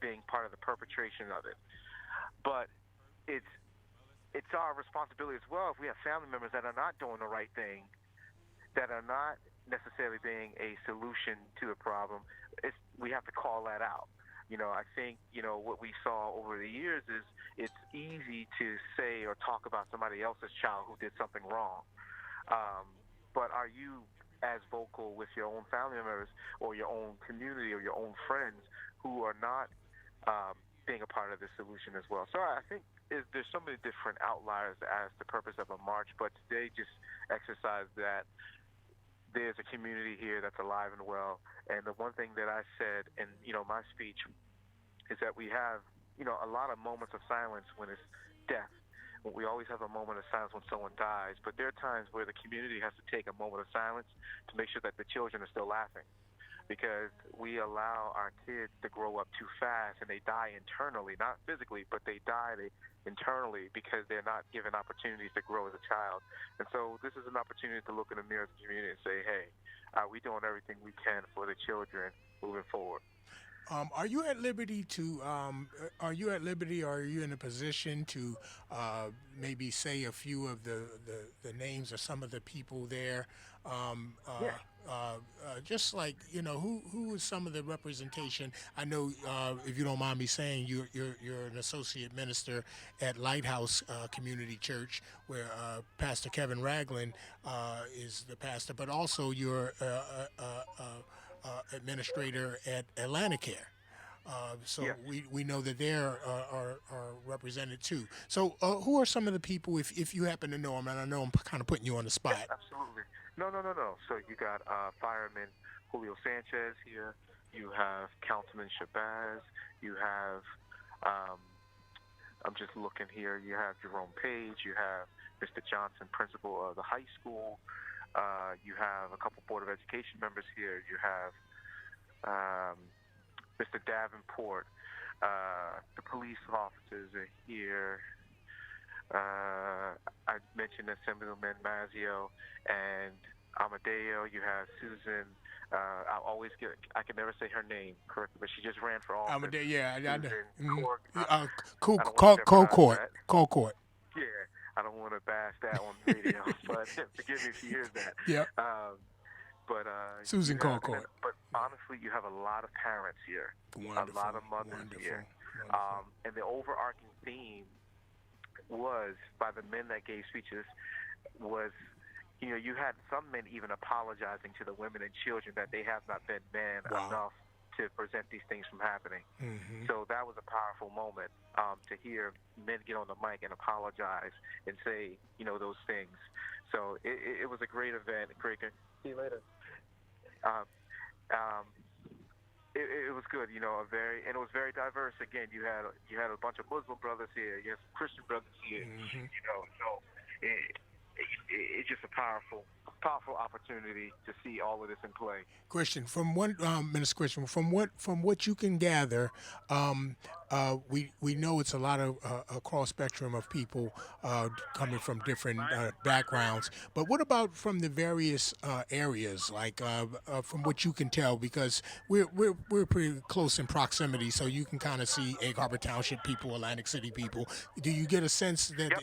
being part of the perpetration of it. But it's it's our responsibility as well if we have family members that are not doing the right thing, that are not necessarily being a solution to the problem. We have to call that out. I think, what we saw over the years is it's easy to say or talk about somebody else's child who did something wrong. But are you as vocal with your own family members or your own community or your own friends who are not being a part of the solution as well? So I think there's so many different outliers as the purpose of a march, but today just exercise that there's a community here that's alive and well. And the one thing that I said in, my speech is that we have, a lot of moments of silence when it's death. We always have a moment of silence when someone dies, but there are times where the community has to take a moment of silence to make sure that the children are still laughing, because we allow our kids to grow up too fast and they die internally, not physically, but they die internally because they're not given opportunities to grow as a child. And so this is an opportunity to look in the mirror of the community and say, hey, are we doing everything we can for the children moving forward? Are you at liberty to? Are you at liberty, or are you in a position to maybe say a few of the names of some of the people there? Um, Yeah. uh, just like who is some of the representation? I know, if you don't mind me saying, you're an associate minister at Lighthouse Community Church, where Pastor Kevin Ragland is the pastor, but also you're administrator at Atlanticare. So Yes. we know that they're are represented too. So who are some of the people, if you happen to know them? And I know I'm kind of putting you on the Yes, spot. absolutely. No, no, no, no. So you got Fireman Julio Sanchez here. You have Councilman Shabazz. You have, um, I'm just looking here. You have Jerome Page. You have Mr. Johnson, principal of the high school. You have a couple Board of Education members here. You have um, Mr. Davenport. The police officers are here. I mentioned Assemblyman Mazzio and Amadeo. You have Susan. I can never say her name correctly, but she just ran for office. Yeah, I know. Susan Mhm. Cork. Cool, I don't want to jeopardize court, that. court. Yeah, I don't want to bash that on radio, but forgive me if she hears that. Yep, Um, but you Susan have, and then, Colcourt. but honestly, you have a lot of parents here, a Wonderful, lot of mothers wonderful, here, wonderful. and the overarching theme was by the men that gave speeches was, you had some men even apologizing to the women and children that they have not been men Wow. enough to prevent these things from happening. Hmm. So that was a powerful moment, to hear men get on the mic and apologize and say, those things. So it was a great event. Great. See you later. Um, um, it was good, and it was very diverse. Again, you had a bunch of Muslim brothers here, you had some Christian brothers here, Hmm. so it's just a powerful opportunity to see all of this in play. Christian, from what Minister Christian, from what you can gather, um, we know it's a lot of a cross spectrum of people coming from different backgrounds. But what about from the various areas, like from what you can tell, because we're pretty close in proximity, so you can kind of see Egg Harbor Township people, Atlantic City people. Do you get a sense that Yep.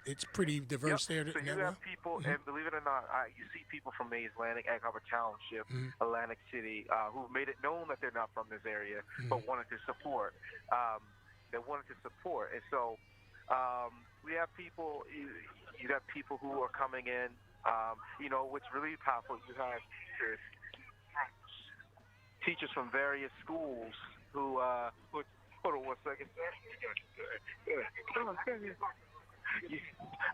it's pretty Yep. diverse there So in you that have way? people, Hmm. and believe it or not, you see people from the Atlantic, Egg Harbor Township, Hmm. Atlantic City, who made it known that they're not from this area, Hmm. but wanted to support. Um, they wanted to support, and so we have people. You have people who are coming in. What's really powerful. You have teachers from various schools who hold on one second, sir.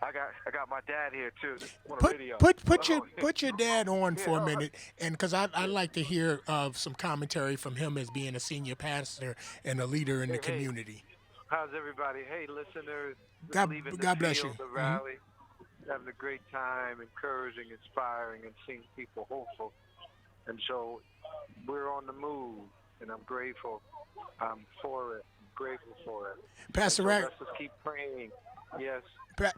I got my dad here too on the Put radio. put your dad on Yeah. for a minute, and because I like to hear some commentary from him as being a senior pastor and a leader in the Hey, hey, community. how's everybody? Hey, listeners, just God leaving the God bless you. field, the Hmm. rally, having a great time, encouraging, inspiring, and seeing people hopeful. And so we're on the move, and I'm grateful for it. I'm grateful for it. And Pastor so Rag, let's just keep praying. Yes.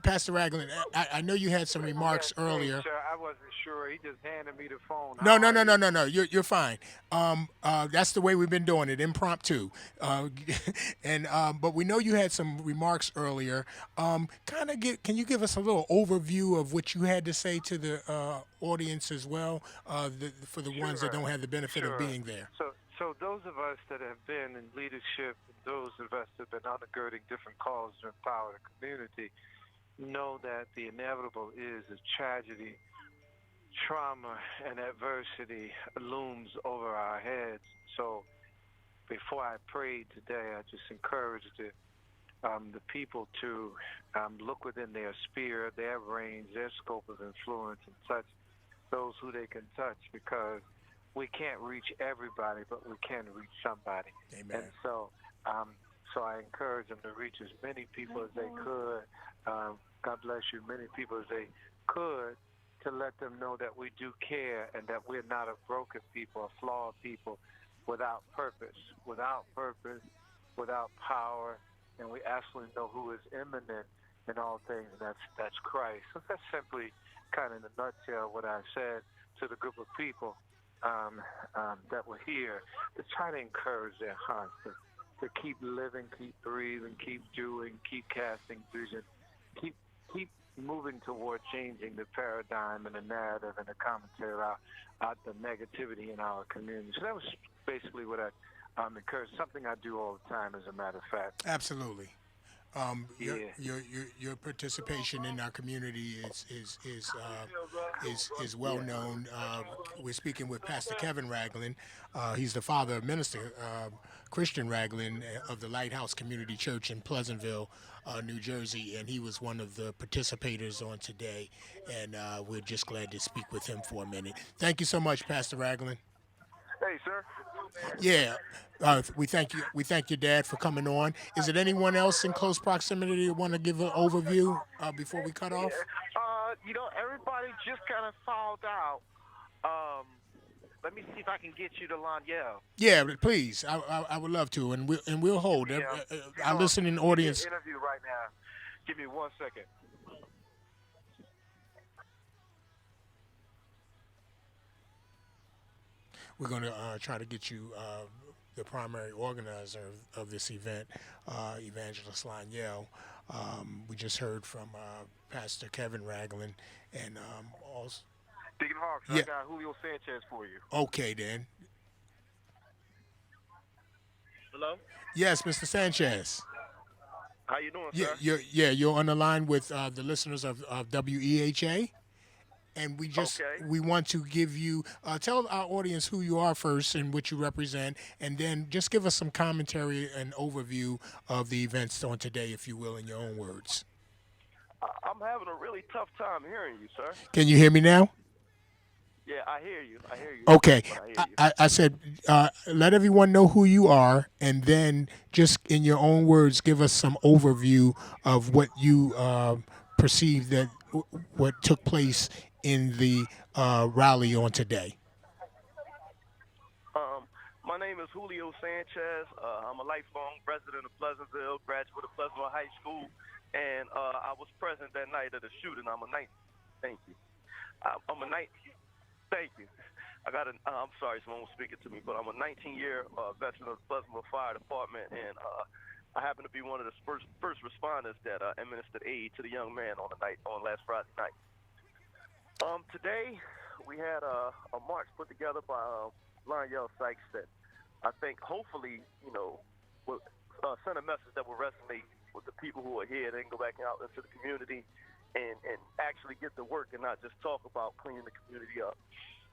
Pastor Ragland, I know you had some remarks Yes. Hey, earlier. sir. I wasn't sure. He just handed me the phone. No, How no, are no, no, you? no, no. You're fine. That's the way we've been doing it, impromptu. Uh, and but we know you had some remarks earlier. Can you give us a little overview of what you had to say to the audience as well, for the ones that Sure. don't have the benefit of Sure. being there? So those of us that have been in leadership, and those of us that have been undergirding different causes to empower the community, know that the inevitable is tragedy, trauma, and adversity looms over our heads. So before I prayed today, I just encouraged the people to look within their sphere, their range, their scope of influence, and touch those who they can touch, because we can't reach everybody, but we can reach somebody. And Amen. so I encourage them to reach as many people as they could. God bless you, many people as they could, to let them know that we do care and that we're not a broken people, a flawed people, without purpose, without power, and we absolutely know who is imminent in all things, and that's Christ. So that's simply kind of in a nutshell what I said to the group of people that were here, to try to encourage their hearts to keep living, keep breathing, keep doing, keep casting vision, keep keep moving toward changing the paradigm and the narrative and the commentary out the negativity in our community. So that was basically what I encourage. Something I do all the time, as a matter of fact. Absolutely. Yeah. Your participation in our community is well Yeah. known. We're speaking with Pastor Kevin Ragland. He's the father of Minister Christian Ragland of the Lighthouse Community Church in Pleasantville, New Jersey, and he was one of the participators on today. And we're just glad to speak with him for a minute. Thank you so much, Pastor Ragland. Hey, sir. Yeah, we thank you. We thank your dad for coming on. Is it anyone else in close proximity that want to give an overview before we cut Yeah. off? Everybody just kind of fouled out. Um, Let me see if I can get you to Lanyelle. Yeah, but please. I would love to, and we'll hold our listening Give me an audience. interview right now. Give me 1 second. We're going to try to get you the primary organizer of this event, Evangelist Lanyell. We just heard from Pastor Kevin Ragland, and also. Deacon Hawks, I Yeah. got Julio Sanchez for you. Okay, then. Hello? Yes, Mr. Sanchez. How you doing, Yeah, sir? you're on the line with the listeners of WEHA, and Okay. we want to give you tell our audience who you are first and what you represent, and then just give us some commentary and overview of the events on today, if you will, in your own words. I'm having a really tough time hearing you, sir. Can you hear me now? Yeah, I hear you. I hear you, Okay, but I hear I, you. I, I said let everyone know who you are, and then just in your own words, give us some overview of what you perceive that what took place in the rally on today. Um, my name is Julio Sanchez. I'm a lifelong resident of Pleasantville, graduate of Pleasantville High School, and I was present that night of the shooting. I'm a 19. Thank you. I'm a 19. Thank you. I'm sorry, someone was speaking to me, but I'm a 19-year veteran of the Pleasantville Fire Department, and I happen to be one of the first responders that administered aid to the young man on last Friday night. Today we had a march put together by Lionel Sykes that I think hopefully will send a message that will resonate with the people who are here. They can go back out into the community and actually get to work and not just talk about cleaning the community up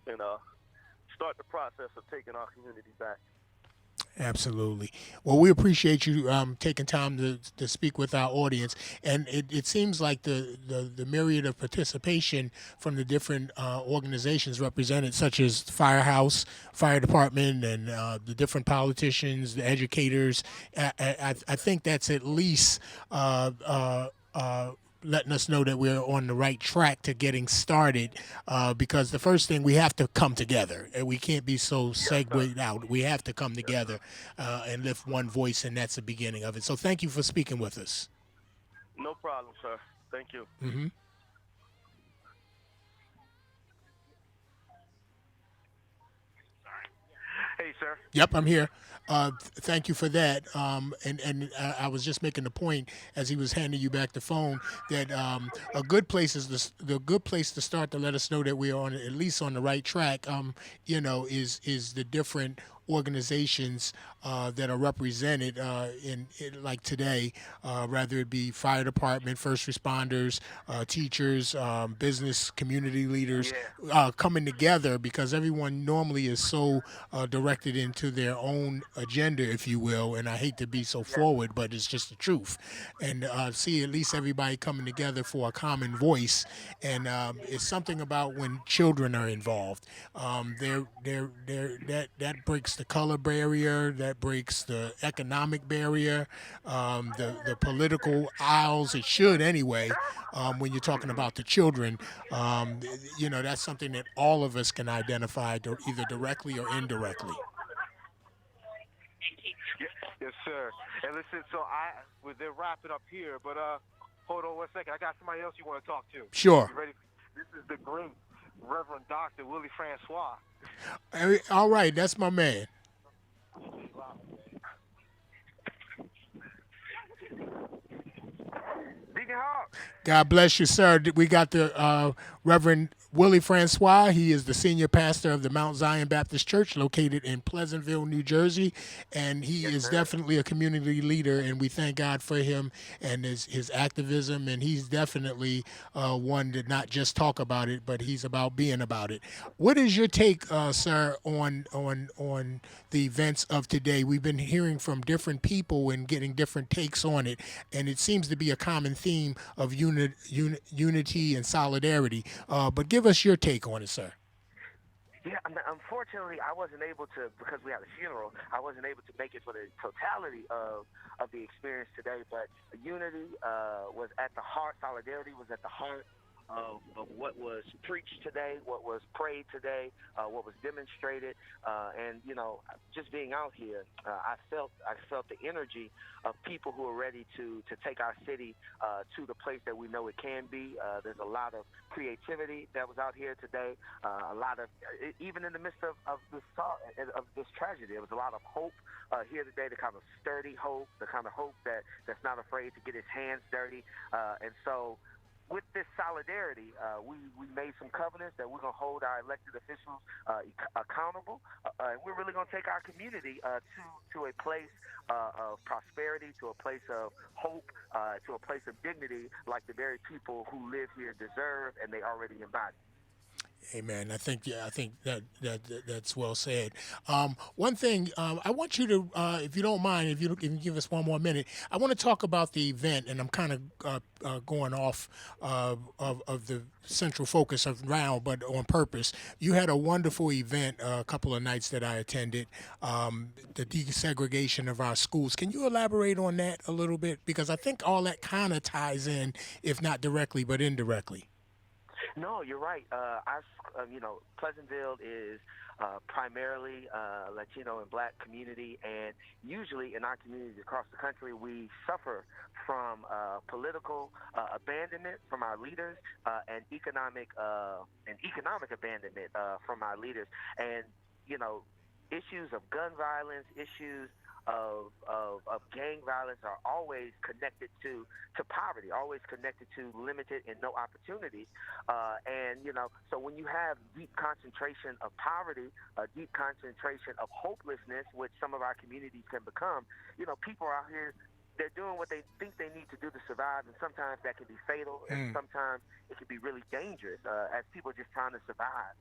and start the process of taking our community back. Absolutely. Well, we appreciate you taking time to speak with our audience. And it seems like the myriad of participation from the different organizations represented, such as Firehouse, Fire Department, and the different politicians, the educators, I think that's at least letting us know that we're on the right track to getting started because the first thing we have to come together and we can't be so Yes, sir. segued out. We have to come Yes, together and lift one voice, and that's the beginning of it. So thank you for speaking with us. no problem, sir. Thank you. Mm-hmm. Hey, sir. Yep, I'm here. Thank you for that. I was just making the point as he was handing you back the phone that a good place is the good place to start to let us know that we are on at least on the right track. Is the different organizations that are represented in like today, whether it be fire department, first responders, teachers, business community leaders, Yeah. coming together because everyone normally is so directed into their own agenda, if you will. And I hate to be so Yeah. forward, but it's just the truth. And see at least everybody coming together for a common voice. And it's something about when children are involved. That breaks the color barrier, that breaks the economic barrier, the political aisles. It should anyway. When you're talking about the children, that's something that all of us can identify either directly or indirectly. Yes, sir. And listen, so they're wrapping up here, but hold on 1 second. I got somebody else you want to talk to. Sure. You ready? This is the great Reverend Dr. Willie Francois. All right, that's my man. Deacon Hawk. God bless you, sir. We got the Reverend Willie Francois. He is the senior pastor of the Mount Zion Baptist Church located in Pleasantville, New Jersey. And he Yes, is sir. definitely a community leader, and we thank God for him and his activism. And he's definitely one to not just talk about it, but he's about being about it. What is your take, sir, on the events of today? We've been hearing from different people and getting different takes on it, and it seems to be a common theme of unity and solidarity. But give us your take on it, sir. Yeah, unfortunately, I wasn't able to because we had a funeral. I wasn't able to make it for the totality of the experience today. But unity was at the heart. Solidarity was at the heart of what was preached today, what was prayed today, what was demonstrated, and just being out here, I felt the energy of people who are ready to take our city to the place that we know it can be. There's a lot of creativity that was out here today. A lot of even in the midst of this tragedy, there was a lot of hope here today. The kind of sturdy hope, the kind of hope that's not afraid to get his hands dirty, and so with this solidarity, we made some covenants that we're going to hold our elected officials accountable, and we're really going to take our community to a place of prosperity, to a place of hope, to a place of dignity, like the very people who live here deserve, and they already embody. Amen. I think that's well said. One thing I want you to, if you don't mind, if you can give us one more minute, I want to talk about the event, and I'm kind of going off of the central focus of now, but on purpose. You had a wonderful event a couple of nights that I attended, the desegregation of our schools. Can you elaborate on that a little bit? Because I think all that kind of ties in, if not directly, but indirectly. No, you're right. Pleasantville is primarily Latino and Black community, and usually in our communities across the country, we suffer from political abandonment from our leaders and economic abandonment from our leaders, and issues of gun violence, issues of gang violence are always connected to poverty, always connected to limited and no opportunities. So when you have deep concentration of poverty, a deep concentration of hopelessness, which some of our communities can become, people are out here. They're doing what they think they need to do to survive, and sometimes that can be fatal, and sometimes it can be really dangerous as people are just trying to survive.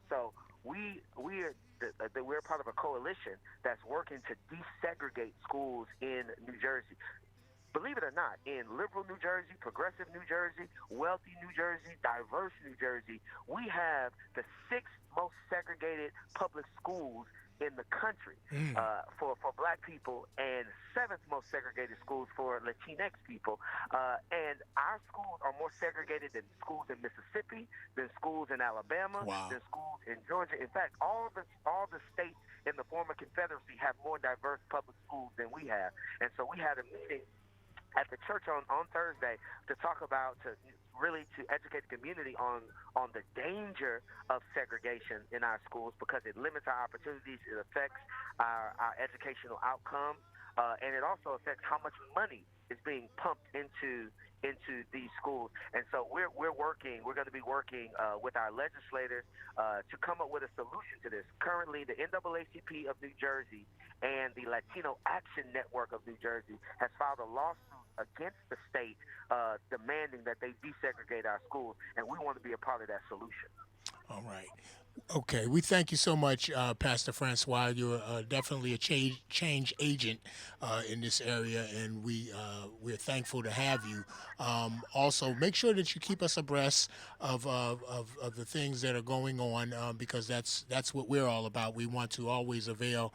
So we're part of a coalition that's working to desegregate schools in New Jersey. Believe it or not, in liberal New Jersey, progressive New Jersey, wealthy New Jersey, diverse New Jersey, we have the sixth most segregated public schools in the country for Black people, and seventh most segregated schools for Latinx people. And our schools are more segregated than schools in Mississippi, than schools in Alabama, Wow. than schools in Georgia. In fact, all the states in the former Confederacy have more diverse public schools than we have. And so we had a meeting at the church on Thursday to talk about to really to educate the community on the danger of segregation in our schools because it limits our opportunities, it affects our educational outcomes, and it also affects how much money is being pumped into these schools. And so we're going to be working with our legislators to come up with a solution to this. Currently, the NAACP of New Jersey and the Latino Action Network of New Jersey has filed a lawsuit against the state demanding that they desegregate our schools, and we want to be a part of that solution. All right. Okay, we thank you so much, Pastor Francois. You're definitely a change agent in this area, and we're thankful to have you. Also, make sure that you keep us abreast of the things that are going on because that's what we're all about. We want to always avail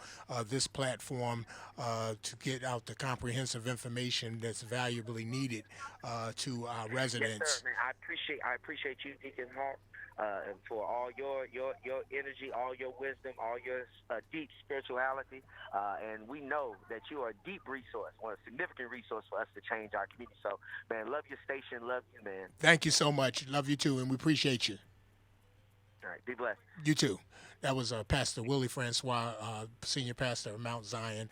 this platform to get out the comprehensive information that's valuably needed to our Yes, sir, residents. man. I appreciate you, Deacon Hawk, and for all your energy, all your wisdom, all your deep spirituality. And we know that you are a deep resource, one a significant resource for us to change our community. So, man, love your station, love you, man. Thank you so much. Love you too, and we appreciate you. All right, be blessed. You too. That was Pastor Willie Francois, senior pastor of Mount Zion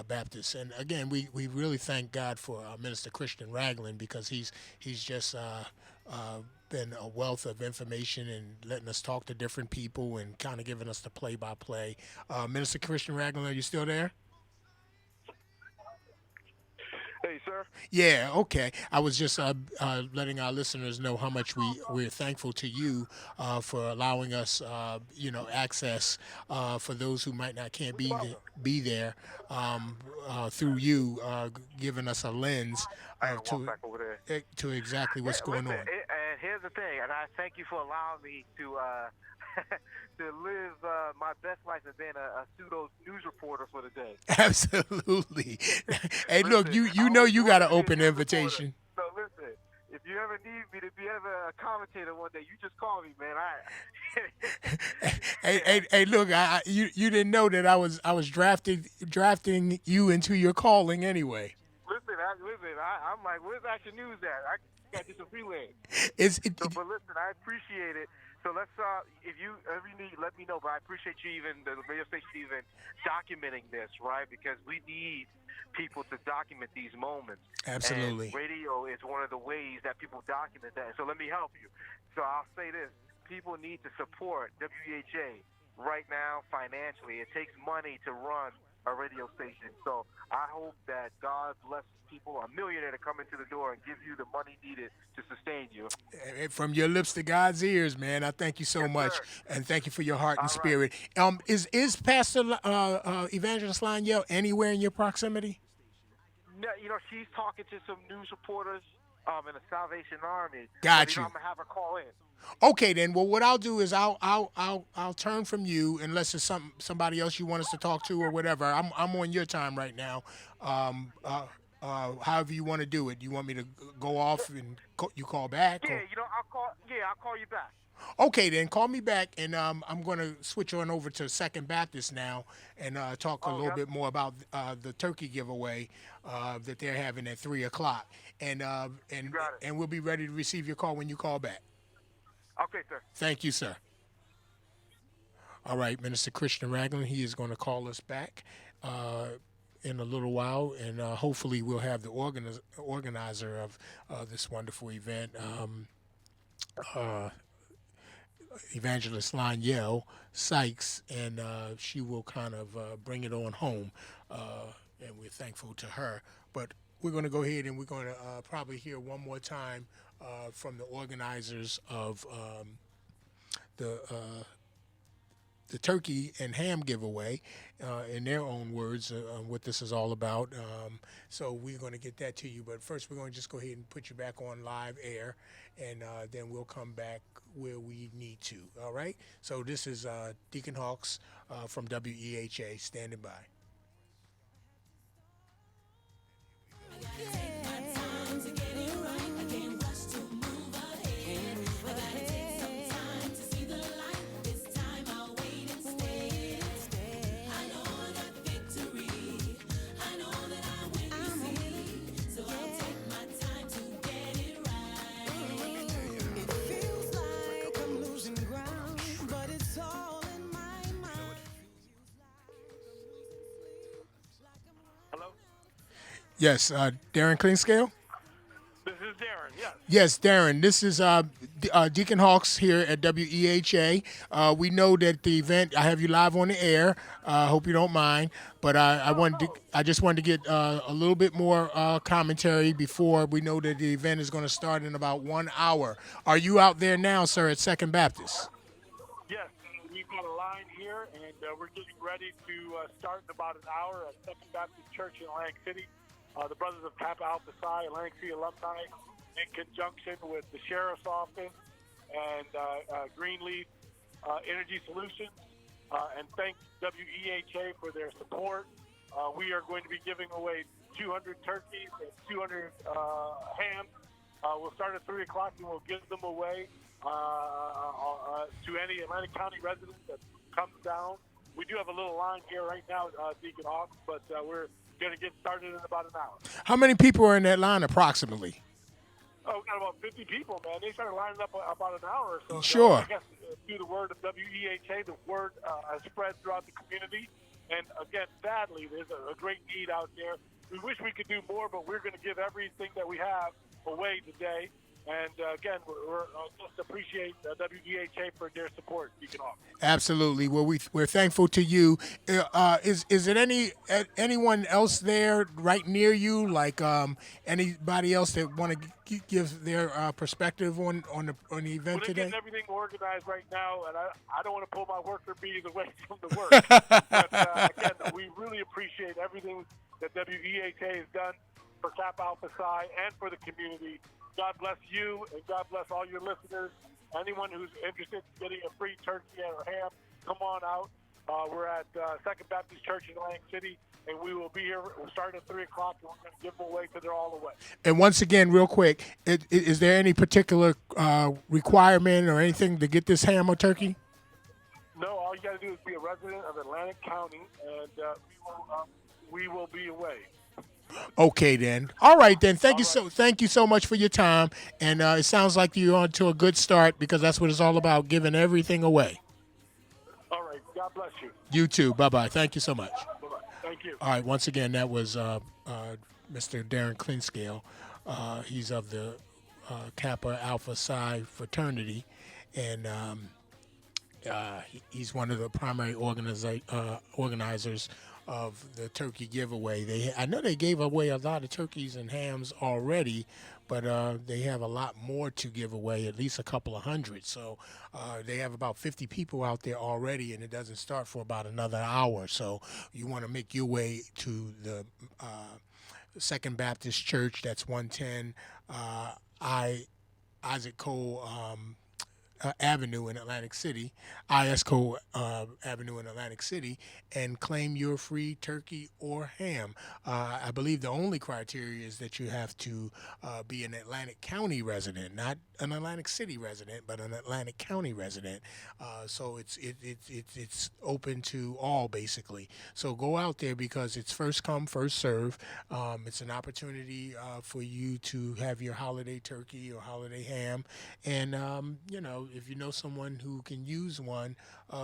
Baptist. And again, we really thank God for Minister Christian Ragland because he's just been a wealth of information and letting us talk to different people and kind of giving us the play by play. Minister Christian Ragland, are you still there? Hey, sir. Yeah, okay. I was just letting our listeners know how much we're thankful to you for allowing us, access for those who might not can't be there through you, giving us a lens I gotta walk to back over there. to exactly what's going Listen, on. and here's the thing, and I thank you for allowing me to to live my best life as being a pseudo news reporter for the day. Absolutely. Hey, look, Listen, you I know was you born got to an be a open news reporter. invitation. So listen, if you ever need me to be ever a commentator one day, you just call me, man. Hey, look, you didn't know that I was drafting you into your calling anyway. I'm like, where's Action News at? I got to do some freelance. It's it, So, it, but listen, I appreciate it. So let's, if you ever need, let me know. But I appreciate you even the radio station even documenting this, right? Because we need people to document these moments. Absolutely. And radio is one of the ways that people document that. So let me help you. So I'll say this: people need to support WEHA right now financially. It takes money to run a radio station. So I hope that God blesses people, a millionaire, to come into the door and give you the money needed to sustain you. From your lips to God's ears, man. I thank you so Yes, much, sir. and thank you for your heart and All right. spirit. Is Pastor Evangelist Laniel anywhere in your proximity? No, she's talking to some news reporters in the Salvation Army. Got But, you. I'm going to have her call in. Okay, then. Well, what I'll do is I'll turn from you unless it's somebody else you want us to talk to or whatever. I'm on your time right now. Um, uh, However you want to do it. You want me to go off and you call back? Yeah, Or? I'll call you back. Okay, then call me back, and I'm going to switch on over to Second Baptist now and talk a Oh, little yeah. bit more about the turkey giveaway that they're having at 3 o'clock, and You got it. and we'll be ready to receive your call when you call back. Okay, sir. Thank you, sir. All right, Minister Christian Ragland, he is going to call us back in a little while, and hopefully we'll have the organizer of this wonderful event. Uh, Evangelist Laniel Sykes, and she will kind of bring it on home, and we're thankful to her. But we're going to go ahead and we're going to probably hear one more time from the organizers of the uh, the turkey and ham giveaway, in their own words, on what this is all about. So we're going to get that to you. But first, we're going to just go ahead and put you back on live air, and then we'll come back where we need to. All right? So this is Deacon Hawks from WEHA standing by. Yes, Darren Klingscale. This is Darren. Yes. Yes, Darren. This is Deacon Hawks here at WEHA. We know that the event. I have you live on the air. Hope you don't mind, but Oh no. I just wanted to get a little bit more commentary before we know that the event is going to start in about 1 hour. Are you out there now, sir, at Second Baptist? Yes, we've got a line here, and we're getting ready to start in about an hour at Second Baptist Church in Atlantic City. The Brothers of Kappa Alpha Psi, Atlantic City alumni, in conjunction with the Sheriff's Office and Greenleaf Energy Solutions, and thank WEHA for their support. We are going to be giving away 200 turkeys and 200 hams. We'll start at 3 o'clock, and we'll give them away to any Atlantic County resident that comes down. We do have a little line here right now, Deacon Hawks, but we're going to get started in about an hour. How many people are in that line approximately? Oh, we got about 50 people, man. They started lining up about an hour or so. Sure. I guess through the word of WEHA, the word has spread throughout the community. And again, sadly, there's a great need out there. We wish we could do more, but we're going to give everything that we have away today. And again, we're just appreciate WEHA for their support. You can offer. Absolutely. Well, we're thankful to you. Is it anyone else there right near you, like anybody else that want to give their perspective on the event We're today? getting everything organized right now, and I don't want to pull my worker bees away from the work. But again, we really appreciate everything that WEHA has done for Kappa Alpha Psi and for the community. God bless you, and God bless all your listeners. Anyone who's interested in getting a free turkey or ham, come on out. We're at Second Baptist Church in Atlantic City, and we will be here. We'll start at 3 o'clock, and we're going to give them away till they're all away. And once again, real quick, is there any particular requirement or anything to get this ham or turkey? No, all you got to do is be a resident of Atlantic County, and we will be away. Okay, then. All right, then. Thank you so much for your time. And it sounds like you're on to a good start because that's what it's all about, giving everything away. All right. God bless you. You too. Bye-bye. Thank you so much. Bye-bye. Thank you. All right. Once again, that was Mr. Darren Klingscale. He's of the Kappa Alpha Psi fraternity, and he's one of the primary organizers of the turkey giveaway. I know they gave away a lot of turkeys and hams already, but they have a lot more to give away, at least a couple of hundred. So they have about 50 people out there already, and it doesn't start for about another hour. So you want to make your way to the Second Baptist Church. That's 110 Isaac Cole Avenue in Atlantic City, ISCO Avenue in Atlantic City, and claim your free turkey or ham. I believe the only criteria is that you have to be an Atlantic County resident, not an Atlantic City resident, but an Atlantic County resident. So it's open to all basically. So go out there because it's first come, first serve. It's an opportunity for you to have your holiday turkey or holiday ham, and if you know someone who can use one,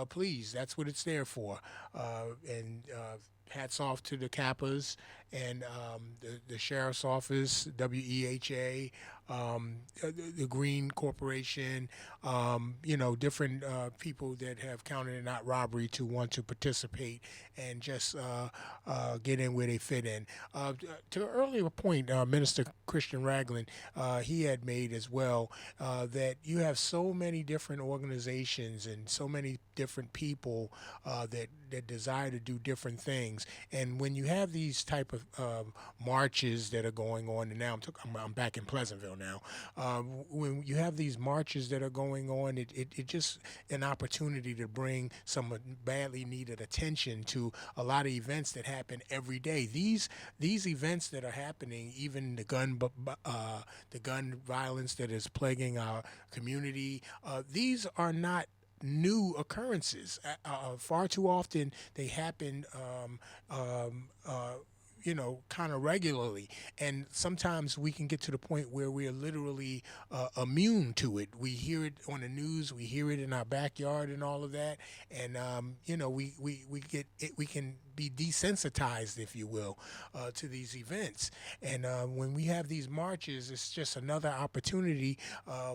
please, that's what it's there for. And hats off to the Kappas and the Sheriff's Office, WEHA, the Green Corporation, different people that have counted it not robbery to want to participate and just get in where they fit in. To an earlier point, Minister Christian Ragland, he had made as well that you have so many different organizations and so many different people that desire to do different things. And when you have these type of marches that are going on, and now I'm back in Pleasantville now. When you have these marches that are going on, it just an opportunity to bring some badly needed attention to a lot of events that happen every day. These events that are happening, even the gun violence that is plaguing our community, these are not new occurrences. Far too often they happen kind of regularly. And sometimes we can get to the point where we are literally immune to it. We hear it on the news, we hear it in our backyard and all of that. And, we get it, we can be desensitized, if you will, to these events. And when we have these marches, it's just another opportunity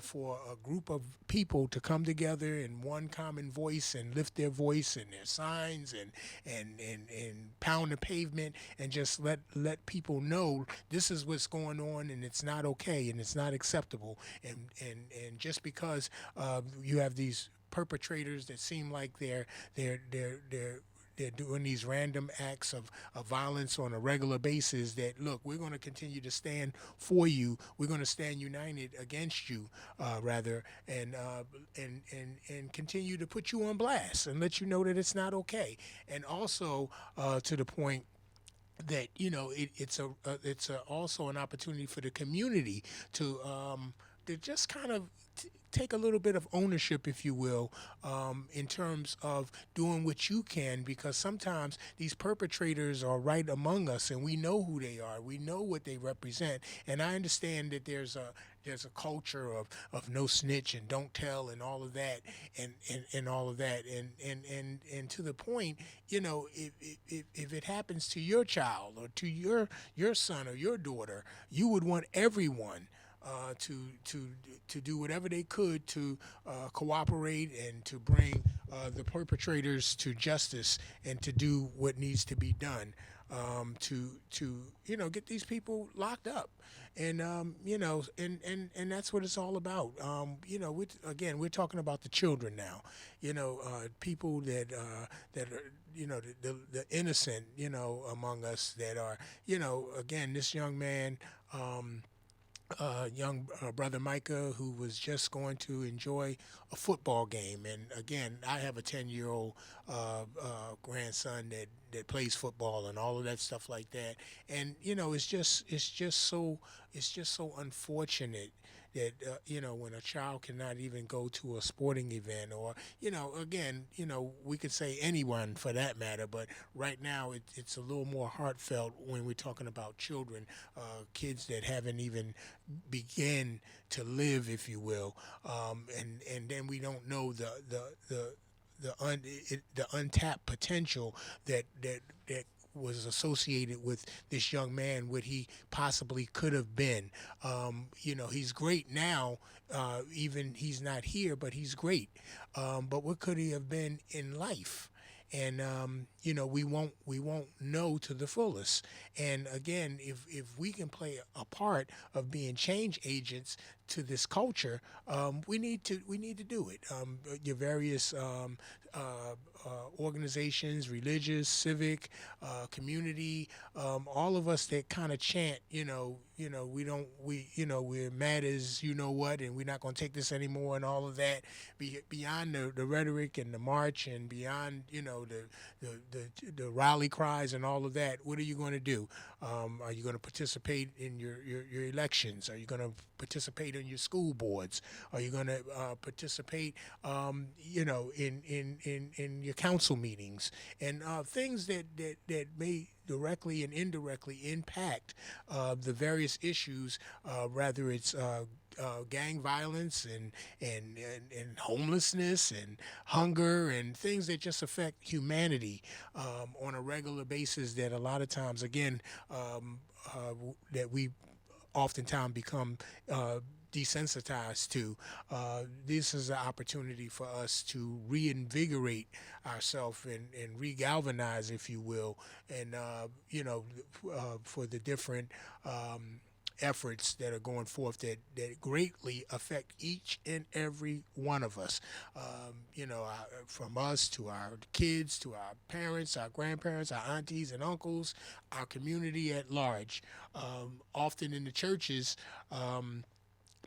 for a group of people to come together in one common voice and lift their voice and their signs and pound the pavement and just let people know this is what's going on and it's not okay and it's not acceptable. And just because you have these perpetrators that seem like they're doing these random acts of violence on a regular basis, that look, we're going to continue to stand for you, we're going to stand united against you, rather, and continue to put you on blast and let you know that it's not okay. And also, to the point that it's also an opportunity for the community to just kind of take a little bit of ownership, if you will, in terms of doing what you can, because sometimes these perpetrators are right among us, and we know who they are, we know what they represent, and I understand that there's a culture of no snitch and don't tell and all of that and all of that and to the point, if it happens to your child or to your son or your daughter, you would want everyone to do whatever they could to cooperate and to bring the perpetrators to justice and to do what needs to be done, to get these people locked up. And and that's what it's all about. We're talking about the children now. People that are the innocent, among us that are, again, this young man. Young brother Micah, who was just going to enjoy a football game. And again, I have a 10-year-old grandson that plays football and all of that stuff like that. And it's just so unfortunate that when a child cannot even go to a sporting event, or again, we could say anyone for that matter, but right now it's a little more heartfelt when we're talking about children, kids that haven't even began to live, if you will, and then we don't know the untapped potential that was associated with this young man, what he possibly could have been. He's great now. Even he's not here, but he's great. But what could he have been in life? And we won't know to the fullest. And again, if we can play a part of being change agents to this culture, we need to do it. Your various organizations, religious, civic, community, all of us that kind of chant, we're mad as what, and we're not going to take this anymore, and all of that. Beyond the rhetoric and the march, and beyond the rally cries and all of that, what are you going to do? Are you going to participate in your elections? Are you going to participate in your school boards? Are you going to participate, in your council meetings and things that may directly and indirectly impact the various issues, whether it's gang violence and homelessness and hunger and things that just affect humanity on a regular basis, that a lot of times, again, that we oftentimes become desensitized to. This is an opportunity for us to reinvigorate ourselves and regalvanize, if you will, and for the different efforts that are going forth that greatly affect each and every one of us. From us to our kids, to our parents, our grandparents, our aunties and uncles, our community at large. Often in the churches,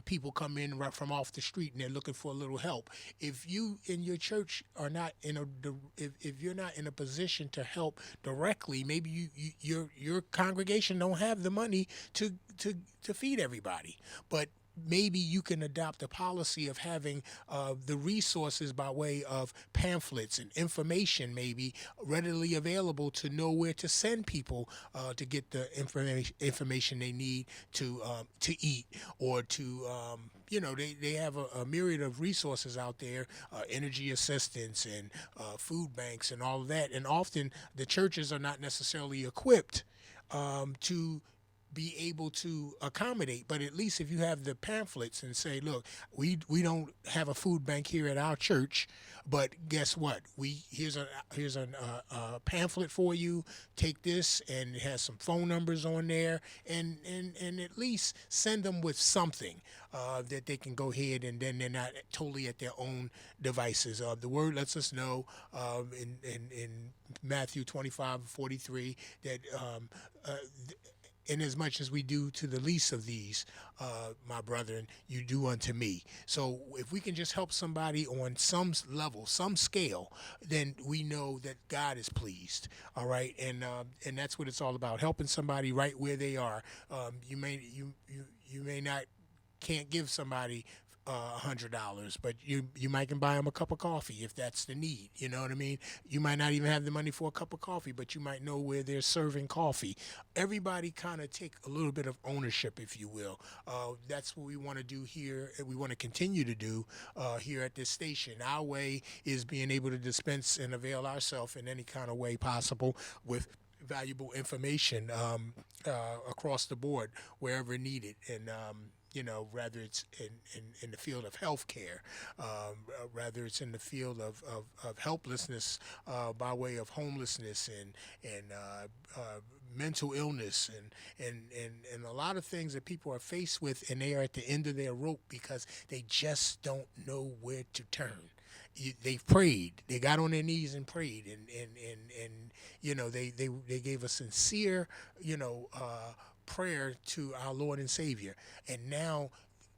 people come in right from off the street and they're looking for a little help. If you in your church are not if you're not in a position to help directly, maybe your congregation don't have the money to feed everybody, but maybe you can adopt a policy of having the resources by way of pamphlets and information, maybe readily available to know where to send people to get the information they need to eat or to they have a myriad of resources out there, energy assistance and food banks and all of that. And often the churches are not necessarily equipped to be able to accommodate. But at least if you have the pamphlets and say, look, we don't have a food bank here at our church, but guess what? Here's a pamphlet for you. Take this, and it has some phone numbers on there, and at least send them with something that they can go ahead, and then they're not totally at their own devices. The word lets us know in Matthew 25:43 that uh, in as much as we do to the least of these, my brethren, you do unto me. So if we can just help somebody on some level, some scale, then we know that God is pleased. All right, and that's what it's all about: helping somebody right where they are. You may not can't give somebody $100, but you might can buy them a cup of coffee if that's the need. You know what I mean? You might not even have the money for a cup of coffee, but you might know where they're serving coffee. Everybody kind of take a little bit of ownership, if you will. That's what we want to do here, and we want to continue to do here at this station. Our way is being able to dispense and avail ourselves in any kind of way possible with valuable information across the board wherever needed. And whether it's in the field of healthcare, rather it's in the field of helplessness by way of homelessness and mental illness and a lot of things that people are faced with, and they are at the end of their rope because they just don't know where to turn. They've prayed, they got on their knees and prayed, and they gave a sincere prayer to our Lord and Savior, and now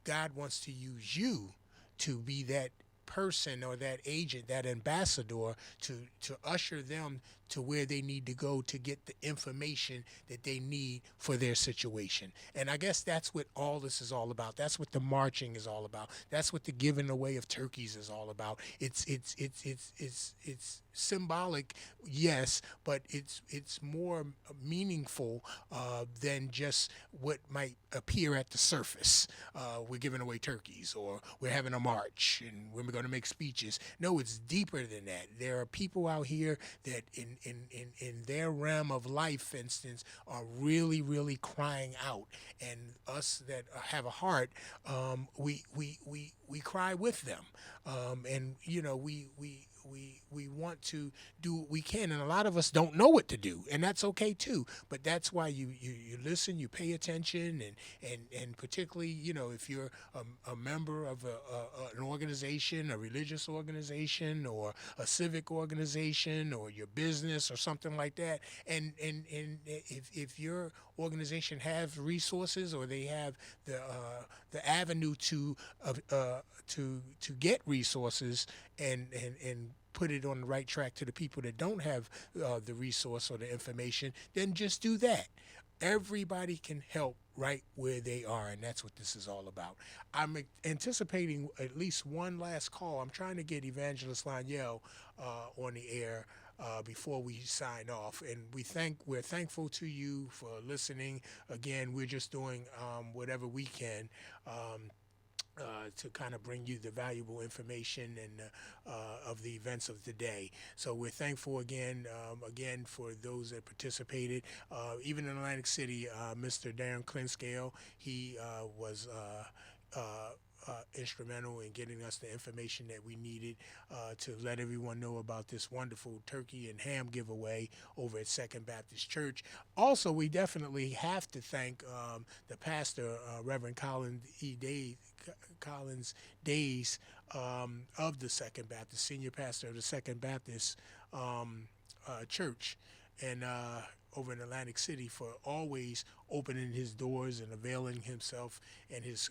God wants to use you to be that person or that agent, that ambassador to usher them to where they need to go to get the information that they need for their situation. And I guess that's what all this is all about. That's what the marching is all about. That's what the giving away of turkeys is all about. It's symbolic, yes, but it's more meaningful than just what might appear at the surface. We're giving away turkeys, or we're having a march, and we're going to make speeches. No, it's deeper than that. There are people out here that in their realm of life, for instance, are really, really crying out. And us that have a heart, we cry with them. And, we want to do what we can, and a lot of us don't know what to do, and that's okay too. But that's why you listen, you pay attention, and particularly if you're a member of an organization, a religious organization, or a civic organization, or your business or something like that, and if your organization has resources, or they have the avenue to get resources and put it on the right track to the people that don't have the resource or the information, then just do that. Everybody can help right where they are, and that's what this is all about. I'm anticipating at least one last call. I'm trying to get Evangelist Laniel on the air before we sign off, and we're thankful to you for listening. Again, we're just doing whatever we can. To kind of bring you the valuable information and of the events of the day. So we're thankful again for those that participated. Even in Atlantic City, Mr. Darren Clinscale, he was instrumental in getting us the information that we needed to let everyone know about this wonderful turkey and ham giveaway over at Second Baptist Church. Also, we definitely have to thank the pastor, Reverend Collins Days of the Second Baptist, senior pastor of the Second Baptist Church, and over in Atlantic City, for always opening his doors and availing himself and his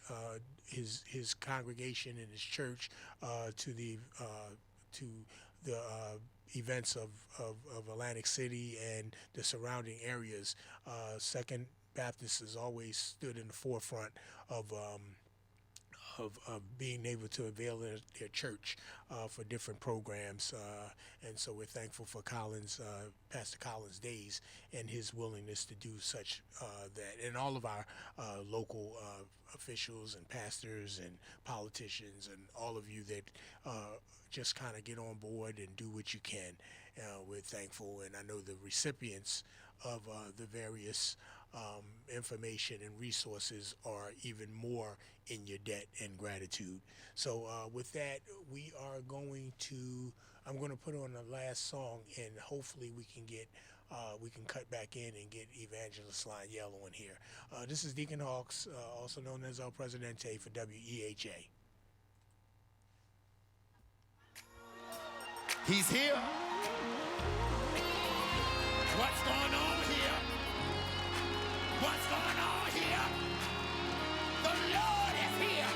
congregation and his church to the events of Atlantic City and the surrounding areas. Second Baptist has always stood in the forefront of of being able to avail their church for different programs. And so we're thankful for Pastor Collins Days, and his willingness to do such that, and all of our local officials and pastors and politicians and all of you that just kind of get on board and do what you can. We're thankful, and I know the recipients of the various information and resources are even more in your debt and gratitude. So with that, I'm going to put on the last song, and hopefully we can cut back in and get Evangelist Line Yellow in here. This is Deacon Hawks, also known as El Presidente for WEHA. He's here. What's going on here? What's going on here? The Lord is here.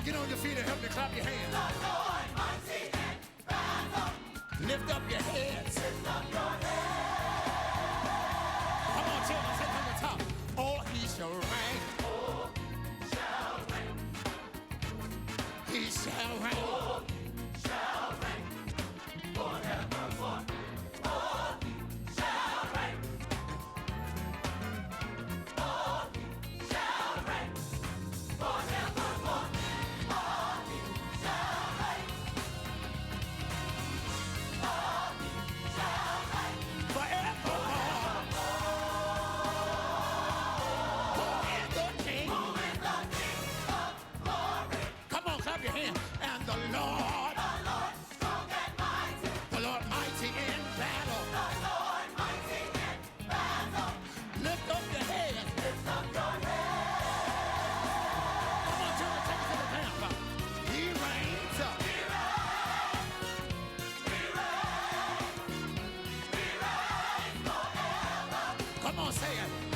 Get on your feet and help me clap your hands. The Lord mighty in battle. Lift up your heads. Lift up your heads. Come on, children, take from the top. Oh, he shall reign. Oh, he shall reign. He shall reign. Oh, he shall reign forevermore. Oh, he shall reign. Oh, he shall reign forevermore. And the Lord strong and mighty. The Lord mighty in battle. The Lord mighty in battle. Lift up your head. Lift up your head. Come on, children, take it to the camp. He reigns. He reigns. He reigns. He reigns forever. Come on, say it.